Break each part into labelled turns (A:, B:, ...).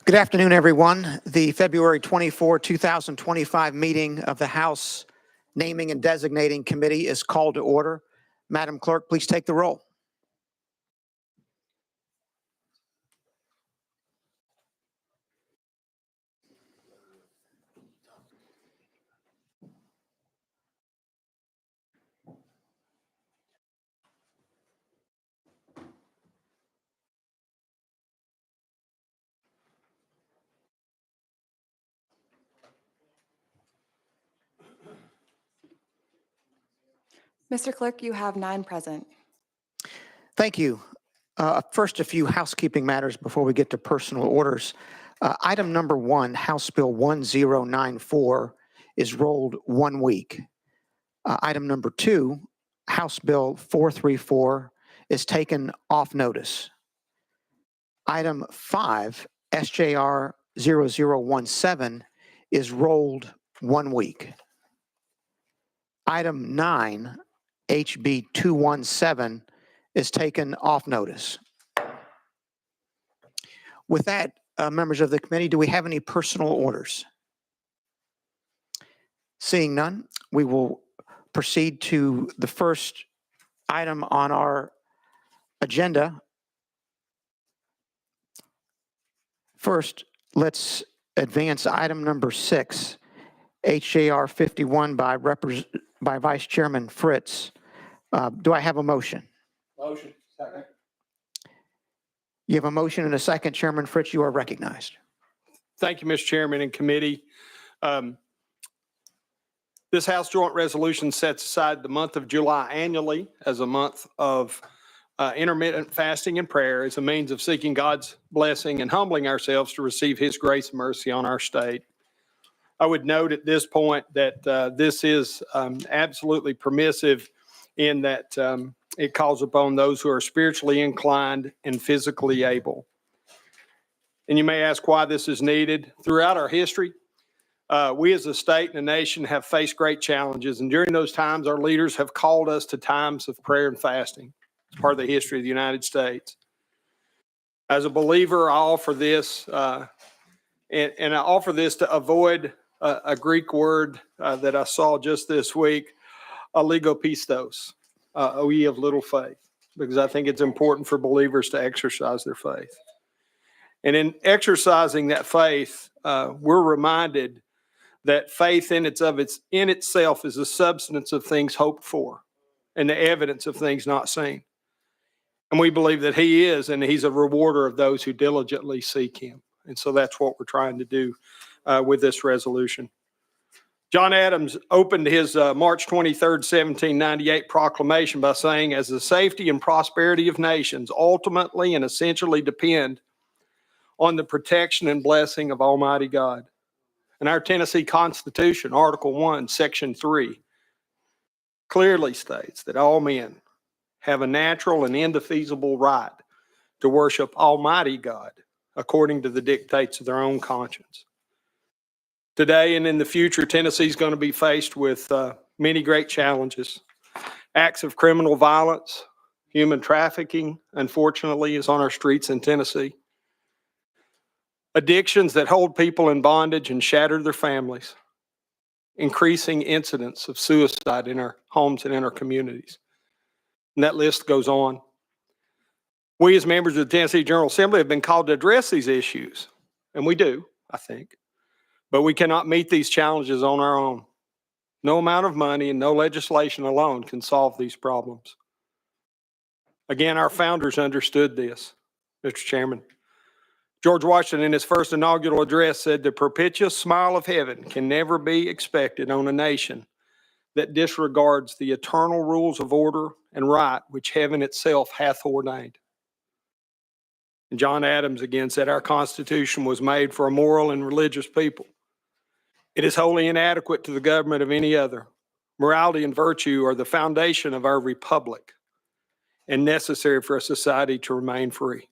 A: Good afternoon, everyone. The February 24, 2025 meeting of the House Naming and Designating Committee is called to order. Madam Clerk, please take the roll.
B: Mr. Clerk, you have 9 present.
A: Thank you. First, a few housekeeping matters before we get to personal orders. Item number 1, House Bill 1094, is rolled 1 week. Item number 2, House Bill 434, is taken off notice. Item 5, SJR 0017, is rolled 1 week. Item 9, HB 217, is taken off notice. With that, members of the committee, do we have any personal orders? Seeing none, we will proceed to the first item on our agenda. First, let's advance item number 6, HJR 51 by Vice Chairman Fritz. Do I have a motion?
C: Motion. Second.
A: You have a motion and a second. Chairman Fritz, you are recognized.
C: Thank you, Mr. Chairman and committee. This House Joint Resolution sets aside the month of July annually as a month of intermittent fasting and prayer as a means of seeking God's blessing and humbling ourselves to receive His grace and mercy on our state. I would note at this point that this is absolutely permissive in that it calls upon those who are spiritually inclined and physically able. And you may ask why this is needed. Throughout our history, we as a state and a nation have faced great challenges. And during those times, our leaders have called us to times of prayer and fasting. It's part of the history of the United States. As a believer, I offer this, and I offer this to avoid a Greek word that I saw just this week, oligopistos. O ye of little faith, because I think it's important for believers to exercise their faith. And in exercising that faith, we're reminded that faith in itself is the substance of things hoped for and the evidence of things not seen. And we believe that He is, and He's a rewarder of those who diligently seek Him. And so that's what we're trying to do with this resolution. John Adams opened his March 23rd, 1798 proclamation by saying, as the safety and prosperity of nations ultimately and essentially depend on the protection and blessing of Almighty God. And our Tennessee Constitution, Article 1, Section 3, clearly states that all men have a natural and indefeasible right to worship Almighty God according to the dictates of their own conscience. Today and in the future, Tennessee is going to be faced with many great challenges. Acts of criminal violence, human trafficking, unfortunately, is on our streets in Tennessee. Addictions that hold people in bondage and shatter their families. Increasing incidents of suicide in our homes and in our communities. And that list goes on. We as members of the Tennessee General Assembly have been called to address these issues. And we do, I think. But we cannot meet these challenges on our own. No amount of money and no legislation alone can solve these problems. Again, our founders understood this, Mr. Chairman. George Washington, in his first inaugural address, said, "The propitious smile of heaven can never be expected on a nation that disregards the eternal rules of order and right which heaven itself hath ordained." And John Adams again said, "Our Constitution was made for a moral and religious people. It is wholly inadequate to the government of any other. Morality and virtue are the foundation of our republic and necessary for a society to remain free.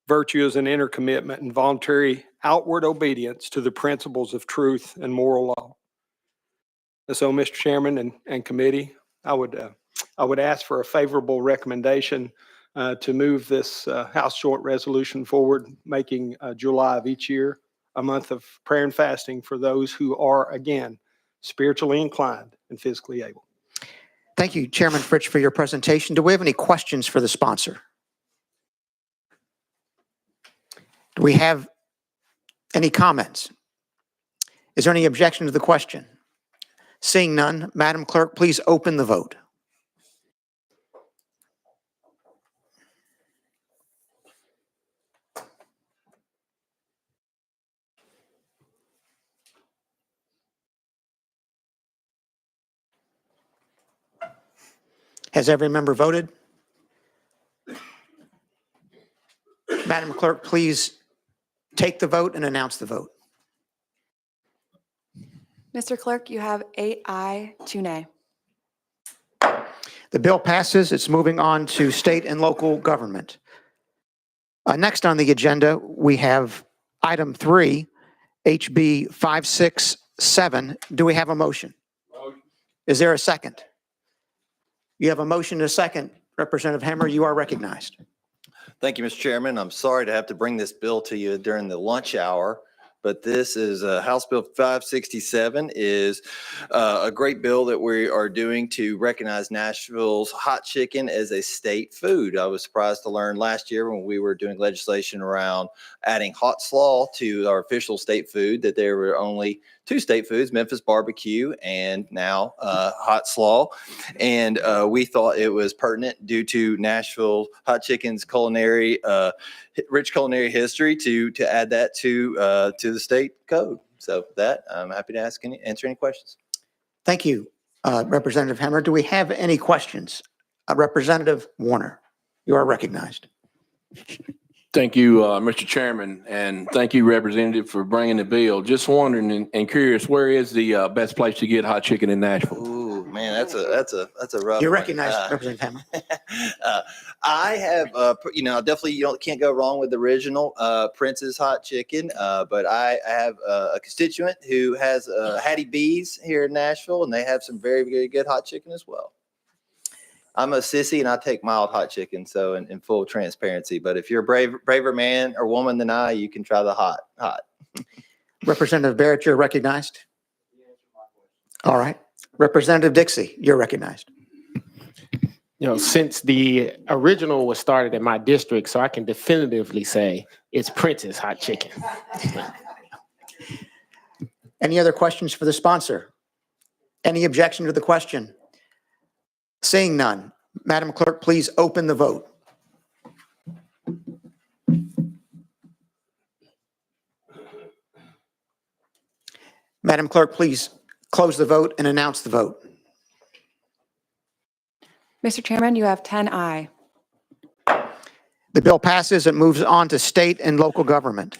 C: Virtue is an inner commitment and voluntary outward obedience to the principles of truth and moral law." And so, Mr. Chairman and committee, I would ask for a favorable recommendation to move this House Joint Resolution forward, making July of each year a month of prayer and fasting for those who are, again, spiritually inclined and physically able.
A: Thank you, Chairman Fritz, for your presentation. Do we have any questions for the sponsor? Do we have any comments? Is there any objection to the question? Seeing none, Madam Clerk, please open the vote. Has every member voted? Madam Clerk, please take the vote and announce the vote.
B: Mr. Clerk, you have 8 aye, 2 nay.
A: The bill passes. It's moving on to state and local government. Next on the agenda, we have item 3, HB 567. Do we have a motion? Motion. Is there a second? You have a motion and a second. Representative Hammer, you are recognized.
D: Thank you, Mr. Chairman. I'm sorry to have to bring this bill to you during the lunch hour, but this is House Bill 567 is a great bill that we are doing to recognize Nashville's hot chicken as a state food. I was surprised to learn last year when we were doing legislation around adding hot slaw to our official state food that there were only 2 state foods, Memphis barbecue and now hot slaw. And we thought it was pertinent due to Nashville hot chicken's rich culinary history to add that to the state code. So that I'm happy to answer any questions.
A: Thank you, Representative Hammer. Do we have any questions? Representative Warner, you are recognized.
E: Thank you, Mr. Chairman, and thank you, Representative, for bringing the bill. Just wondering and curious, where is the best place to get hot chicken in Nashville?
D: Ooh, man, that's a rough.
A: You're
D: one.
A: recognized, Representative Hammer.
D: I have, definitely can't go wrong with the original Prince's hot chicken. But I have a constituent who has Hattie B's here in Nashville, and they have some very, very good hot chicken as well. I'm a sissy and I take mild hot chicken, so in full transparency. But if you're a braver man or woman than I, you can try the hot.
A: Representative Barrett, you're recognized. All right. Representative Dixie, you're recognized.
F: Since the original was started in my district, so I can definitively say it's Prince's hot chicken.
A: Any other questions for the sponsor? Any objection to the question? Seeing none, Madam Clerk, please open the vote. Madam Clerk, please close the vote and announce the vote.
B: Mr. Chairman, you have 10 aye.
A: The bill passes. It moves on to state and local government.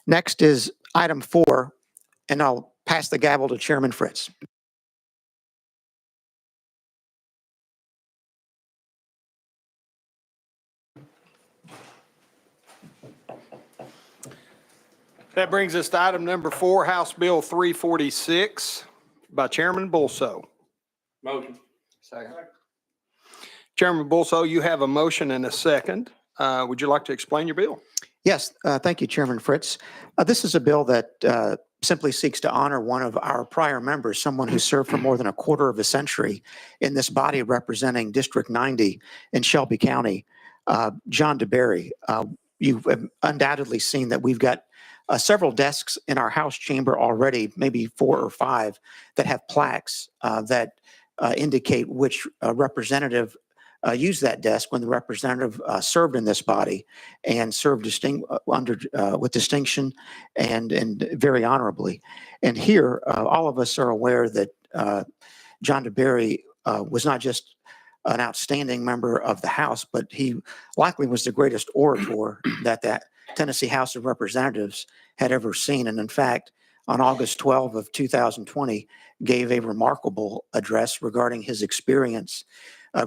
A: Next is item 4, and I'll pass the gavel to Chairman Fritz.
C: That brings us to item number 4, House Bill 346 by Chairman Bulso.
E: Motion.
C: Second. Chairman Bulso, you have a motion and a second. Would you like to explain your bill?
A: Yes, thank you, Chairman Fritz. This is a bill that simply seeks to honor one of our prior members, someone who served for more than a quarter of a century in this body representing District 90 in Shelby County, John DeBerry. You've undoubtedly seen that we've got several desks in our House chamber already, maybe 4 or 5, that have plaques that indicate which representative used that desk when the representative served in this body and served with distinction and very honorably. And here, all of us are aware that John DeBerry was not just an outstanding member of the House, but he likely was the greatest orator that Tennessee House of Representatives had ever seen. And in fact, on August 12 of 2020, gave a remarkable address regarding his experience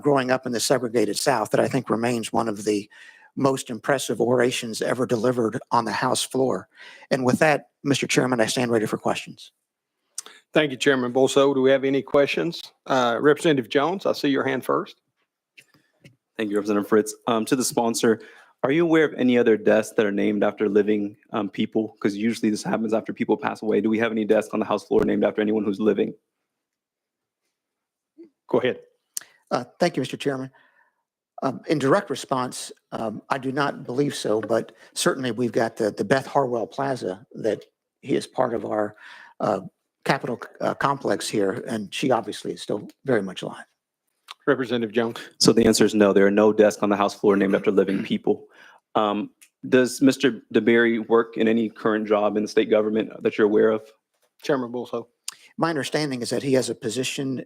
A: growing up in the segregated South that I think remains one of the most impressive orations ever delivered on the House floor. And with that, Mr. Chairman, I stand ready for questions.
C: Thank you, Chairman Bulso. Do we have any questions? Representative Jones, I see your hand first.
G: Thank you, Representative Fritz. To the sponsor, are you aware of any other desks that are named after living people? Because usually this happens after people pass away. Do we have any desks on the House floor named after anyone who's living?
C: Go ahead.
A: Thank you, Mr. Chairman. In direct response, I do not believe so, but certainly we've got the Beth Harwell Plaza that he is part of our Capitol complex here, and she obviously is still very much alive.
C: Representative Jones.
G: So the answer is no. There are no desks on the House floor named after living people. Does Mr. DeBerry work in any current job in the state government that you're aware of?
C: Chairman Bolso.
A: My understanding is that he has a position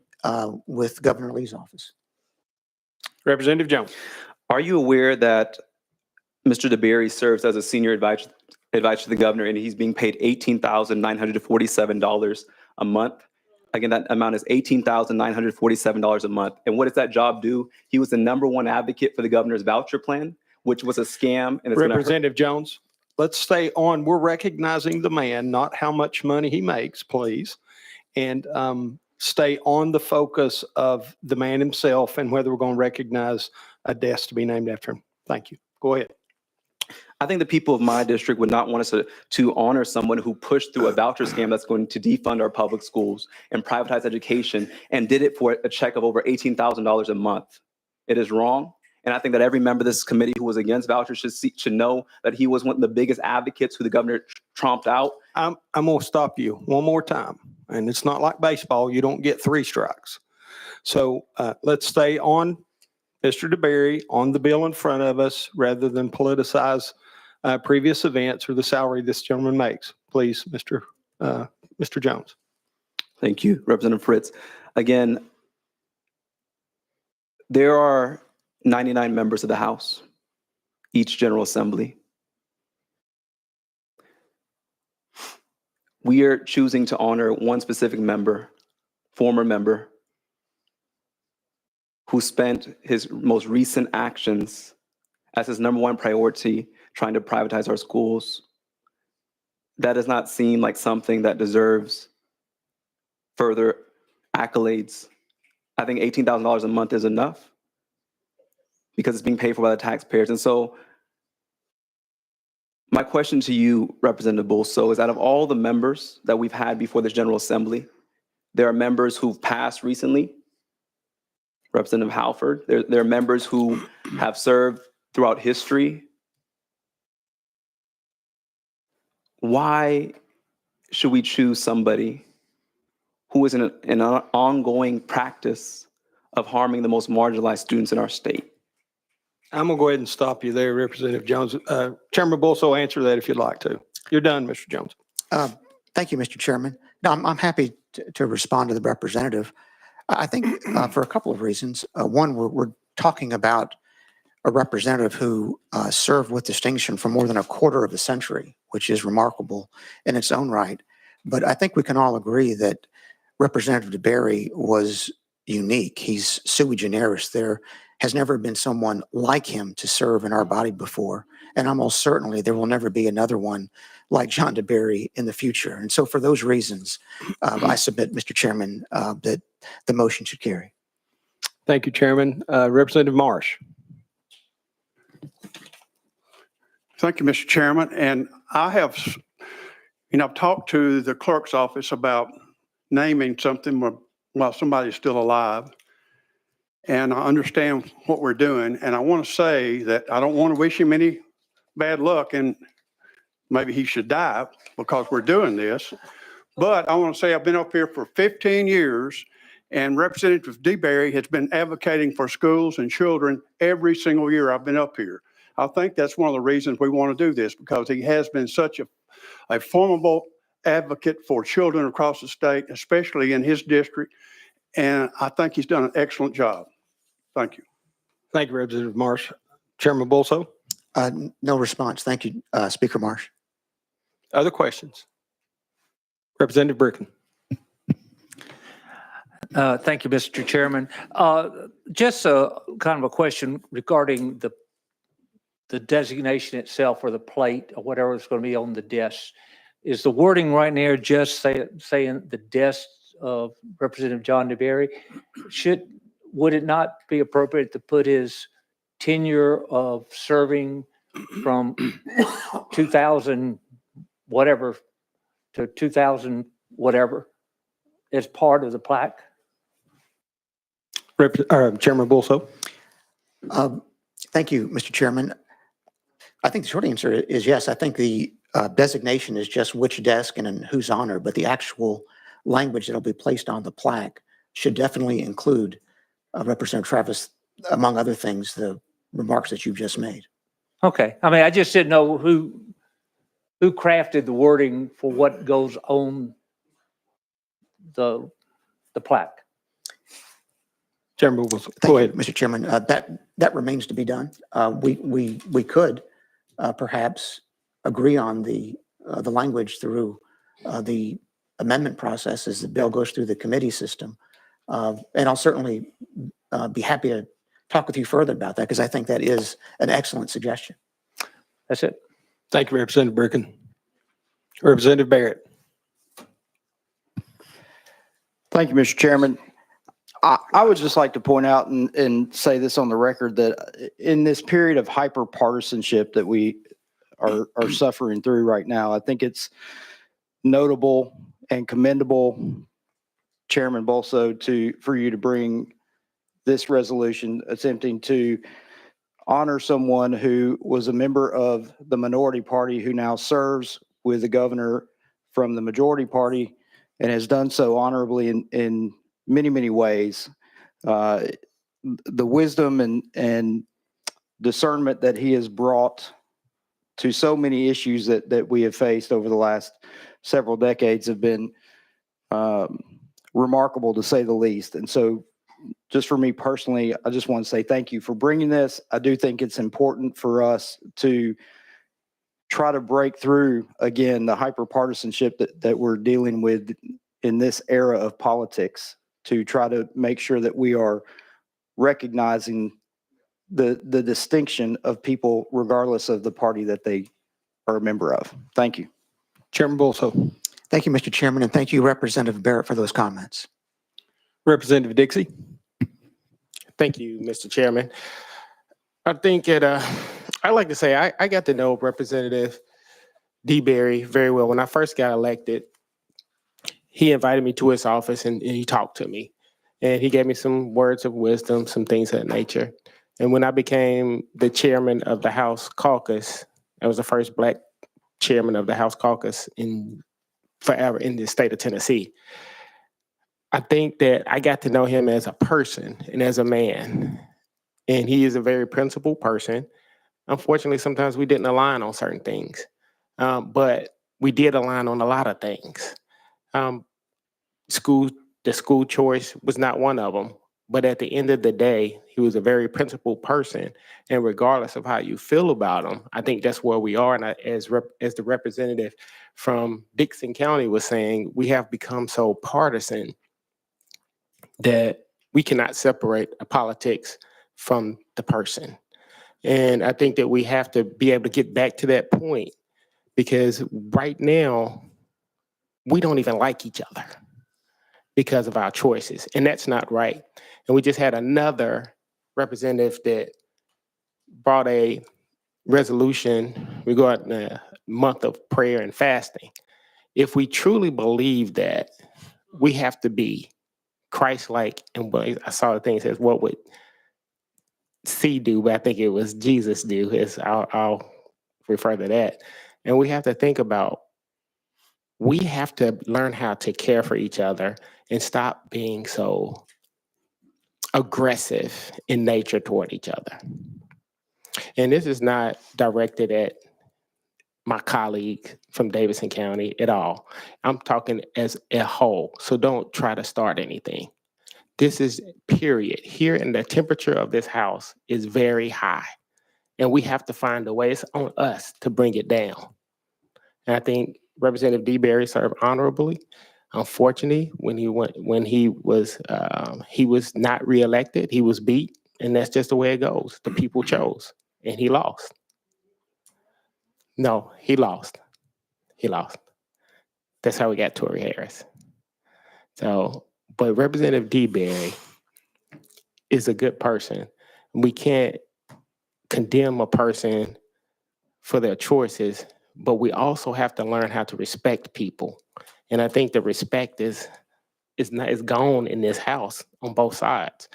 A: with Governor Lee's office.
C: Representative Jones.
G: Are you aware that Mr. DeBerry serves as a senior advisor to the governor and he's being paid $18,947 a month? Again, that amount is $18,947 a month. And what does that job do? He was the #1 advocate for the governor's voucher plan, which was a scam. And it's gonna hurt.
C: Representative Jones, let's stay on. We're recognizing the man, not how much money he makes, please. And stay on the focus of the man himself and whether we're going to recognize a desk to be named after him. Thank you. Go ahead.
G: I think the people of my district would not want us to honor someone who pushed through a voucher scam that's going to defund our public schools and privatize education and did it for a check of over $18,000 a month. It is wrong. And I think that every member of this committee who was against vouchers should know that he was one of the biggest advocates who the governor tromped out.
C: I'm going to stop you one more time. And it's not like baseball. You don't get 3 strikes. So let's stay on Mr. DeBerry, on the bill in front of us, rather than politicize previous events or the salary this gentleman makes. Please, Mr. Jones.
G: Thank you, Representative Fritz. Again, there are 99 members of the House, each General Assembly. We are choosing to honor one specific member, former member, who spent his most recent actions as his #1 priority, trying to privatize our schools. That does not seem like something that deserves further accolades. I think $18,000 a month is enough because it's being paid for by the taxpayers. And so my question to you, Representative Bolso, is out of all the members that we've had before this General Assembly, there are members who've passed recently, Representative Halford. There are members who have served throughout history. Why should we choose somebody who is in an ongoing practice of harming the most marginalized students in our state?
C: I'm going to go ahead and stop you there, Representative Jones. Chairman Bolso, answer that if you'd like to. You're done, Mr. Jones.
A: Thank you, Mr. Chairman. No, I'm happy to respond to the representative. I think for a couple of reasons. One, we're talking about a representative who served with distinction for more than a quarter of a century, which is remarkable in its own right. But I think we can all agree that Representative DeBerry was unique. He's sui generis. There has never been someone like him to serve in our body before. And almost certainly there will never be another one like John DeBerry in the future. And so for those reasons, I submit, Mr. Chairman, that the motion should carry.
C: Thank you, Chairman. Representative Marsh.
H: Thank you, Mr. Chairman. And I have, I've talked to the clerk's office about naming something while somebody's still alive. And I understand what we're doing. And I want to say that I don't want to wish him any bad luck and maybe he should die because we're doing this. But I want to say I've been up here for 15 years and Representative DeBerry has been advocating for schools and children every single year I've been up here. I think that's one of the reasons we want to do this because he has been such a formidable advocate for children across the state, especially in his district. And I think he's done an excellent job. Thank you.
C: Thank you, Representative Marsh. Chairman Bolso.
A: No response. Thank you, Speaker Marsh.
C: Other questions? Representative Bricken.
I: Thank you, Mr. Chairman. Just a kind of a question regarding the designation itself or the plate or whatever is going to be on the desk. Is the wording right there just saying the desk of Representative John DeBerry? Would it not be appropriate to put his tenure of serving from 2000 whatever to 2000 whatever as part of the plaque?
C: Chairman Bulso.
A: Thank you, Mr. Chairman. I think the short answer is yes. I think the designation is just which desk and in whose honor, but the actual language that'll be placed on the plaque should definitely include Representative Travis, among other things, the remarks that you've just made.
I: Okay. I mean, I just didn't know who crafted the wording for what goes on the plaque.
C: Chairman Bulso.
A: Thank
C: Go
A: you,
C: ahead.
A: Mr. Chairman. That remains to be done. We could perhaps agree on the language through the amendment process as the bill goes through the committee system. And I'll certainly be happy to talk with you further about that because I think that is an excellent suggestion.
I: That's it.
C: Thank you, Representative Bricken. Representative Barrett.
J: Thank you, Mr. Chairman. I would just like to point out and say this on the record that in this period of hyper partisanship that we are suffering through right now, I think it's notable and commendable, Chairman Bolso, for you to bring this resolution attempting to honor someone who was a member of the minority party who now serves with the governor from the majority party and has done so honorably in many, many ways. The wisdom and discernment that he has brought to so many issues that we have faced over the last several decades have been remarkable, to say the least. And so just for me personally, I just want to say thank you for bringing this. I do think it's important for us to try to break through, again, the hyper-partisanship that we're dealing with in this era of politics, to try to make sure that we are recognizing the distinction of people regardless of the party that they are a member of. Thank you.
C: Chairman Bulso.
A: Thank you, Mr. Chairman, and thank you, Representative Barrett, for those comments.
C: Representative Dixie.
F: Thank you, Mr. Chairman. I think I like to say I got to know Representative DeBerry very well. When I first got elected, he invited me to his office and he talked to me. And he gave me some words of wisdom, some things of that nature. And when I became the chairman of the House caucus, I was the first Black chairman of the House caucus in forever in the state of Tennessee. I think that I got to know him as a person and as a man. And he is a very principled person. Unfortunately, sometimes we didn't align on certain things, but we did align on a lot of things. The school choice was not one of them. But at the end of the day, he was a very principled person. And regardless of how you feel about him, I think that's where we are. And as the representative from Dixon County was saying, we have become so partisan that we cannot separate politics from the person. And I think that we have to be able to get back to that point, because right now, we don't even like each other because of our choices. And that's not right. And we just had another representative that brought a resolution regarding the month of prayer and fasting. If we truly believe that, we have to be Christ-like. And I saw the thing that says, what would C do? But I think it was Jesus do. I'll refer to that. And we have to think about, we have to learn how to care for each other and stop being so aggressive in nature toward each other. And this is not directed at my colleague from Davidson County at all. I'm talking as a whole. So don't try to start anything. This is period. Here, and the temperature of this house is very high. And we have to find a way. It's on us to bring it down. And I think Representative DeBerry served honorably. Unfortunately, when he was not reelected, he was beat, and that's just the way it goes. The people chose, and he lost. No, he lost. He lost. That's how we got Tory Harris. So, but Representative DeBerry is a good person. We can't condemn a person for their choices, but we also have to learn how to respect people. And I think the respect is gone in this house on both sides.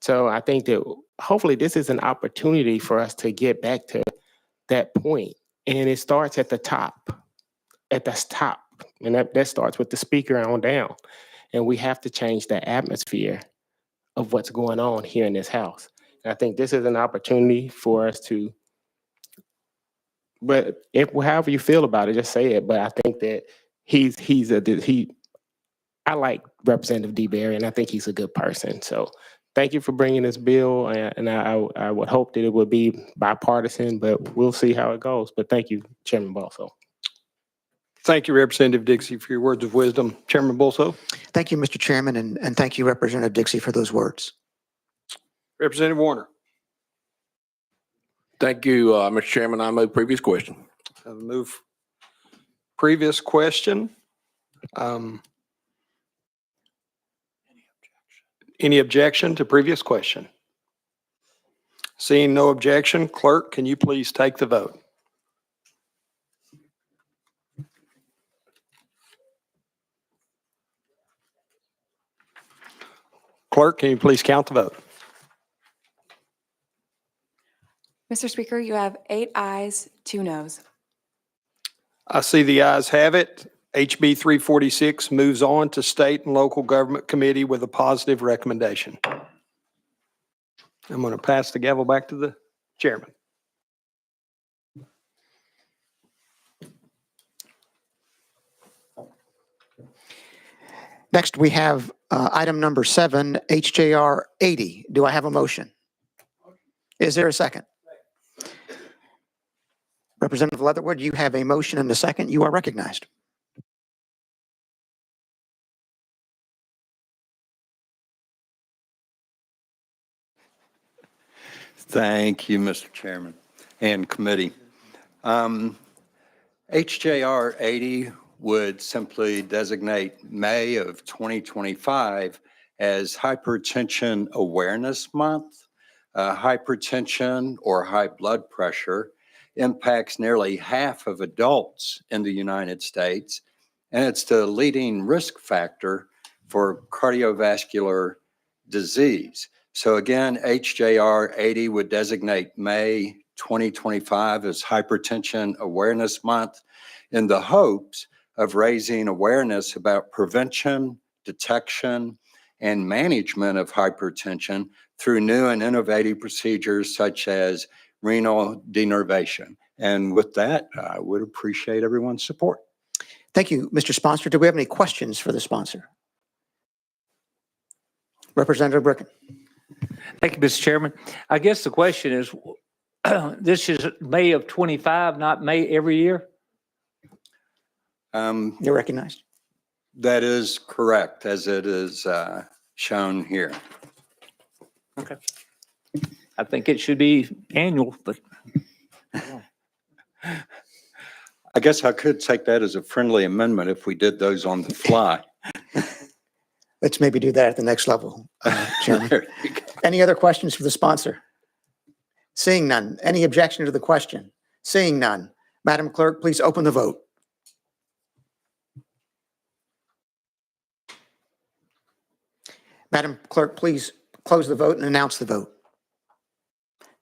F: So I think that hopefully this is an opportunity for us to get back to that point. And it starts at the top, And that starts with the speaker on down. And we have to change the atmosphere of what's going on here in this house. And I think this is an opportunity for us to, but however you feel about it, just say it. But I think that I like Representative DeBerry, and I think he's a good person. So thank you for bringing this bill, and I would hope that it would be bipartisan, but we'll see how it goes. But thank you, Chairman Balso.
C: Thank you, Representative Dixie, for your words of wisdom. Chairman Bolso?
A: Thank you, Mr. Chairman, and thank you, Representative Dixie, for those words.
C: Representative Warner?
E: Thank you, Mr. Chairman. I move previous question.
C: I'll move previous question. Any objection to previous question? Seeing no objection, clerk, can you please take the vote? Clerk, can you please count the vote?
B: Mr. Speaker, you have 8 ayes, 2 noes.
C: I see the ayes have it. HB 346 moves on to State and Local Government Committee with a positive recommendation. I'm going to pass the gavel back to the chairman.
A: Next, we have item number 7, HJR 80. Do I have a motion? Is there a second? Representative Leatherwood, you have a motion and a second. You are recognized.
K: Thank you, Mr. Chairman and committee. HJR 80 would simply designate May of 2025 as Hypertension Awareness Month. Hypertension or high blood pressure impacts nearly half of adults in the United States, and it's the leading risk factor for cardiovascular disease. So again, HJR 80 would designate May 2025 as Hypertension Awareness Month in the hopes of raising awareness about prevention, detection, and management of hypertension through new and innovative procedures such as renal denervation. And with that, I would appreciate everyone's support.
A: Thank you, Mr. Sponsor. Do we have any questions for the sponsor? Representative Bricken.
I: Thank you, Mr. Chairman. I guess the question is, this is May of 25, not May every year?
A: You're recognized.
K: That is correct, as it is shown here.
I: Okay. I think it should be annual, but.
K: I guess I could take that as a friendly amendment if we did those on the fly.
A: Let's maybe do that at the next level, Chairman.
K: There you go.
A: Any other questions for the sponsor? Seeing none. Any objection to the question? Seeing none. Madam Clerk, please open the vote. Madam Clerk, please close the vote and announce the vote.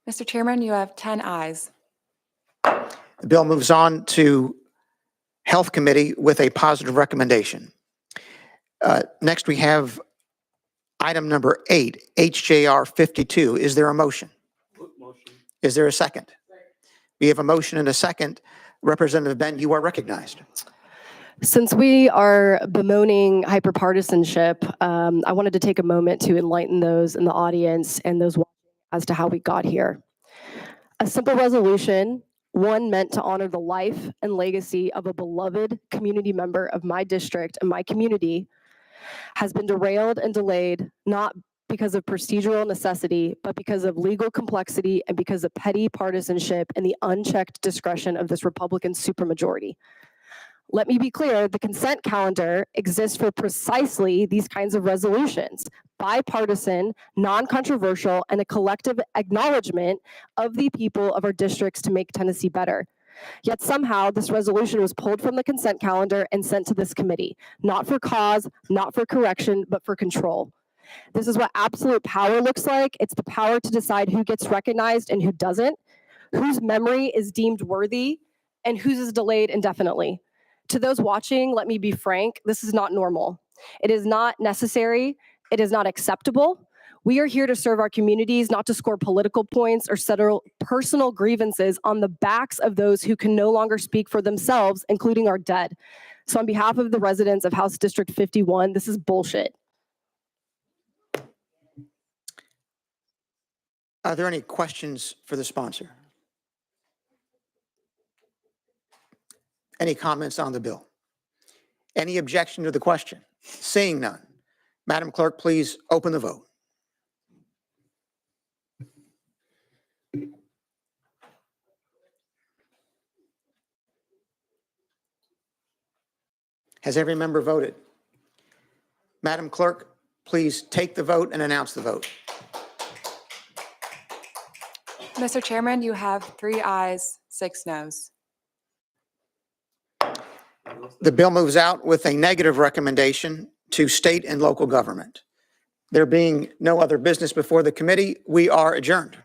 B: Mr. Chairman, you have 10 ayes.
A: The bill moves on to Health Committee with a positive recommendation. Next, we have item number 8, HJR 52. Is there a motion? Is there a second? We have a motion and a second. Representative Ben, you are recognized.
L: Since we are bemoaning hyperpartisanship, I wanted to take a moment to enlighten those in the audience and those watching as to how we got here. A simple resolution, one meant to honor the life and legacy of a beloved community member of my district and my community, has been derailed and delayed, not because of procedural necessity, but because of legal complexity and because of petty partisanship and the unchecked discretion of this Republican supermajority. Let me be clear, the consent calendar exists for precisely these kinds of resolutions, bipartisan, non-controversial, and a collective acknowledgement of the people of our districts to make Tennessee better. Yet somehow this resolution was pulled from the consent calendar and sent to this committee, not for cause, not for correction, but for control. This is what absolute power looks like. It's the power to decide who gets recognized and who doesn't, whose memory is deemed worthy, and whose is delayed indefinitely. To those watching, let me be frank, this is not normal. It is not necessary. It is not acceptable. We are here to serve our communities, not to score political points or settle personal grievances on the backs of those who can no longer speak for themselves, including our dead. So on behalf of the residents of House District 51, this is bullshit.
A: Are there any questions for the sponsor? Any comments on the bill? Any objection to the question? Seeing none. Madam Clerk, please open the vote. Has every member voted? Madam Clerk, please take the vote and announce the vote.
B: Mr. Chairman, you have 3 ayes, 6 noes.
A: The bill moves out with a negative recommendation to state and local government. There being no other business before the committee, we are adjourned.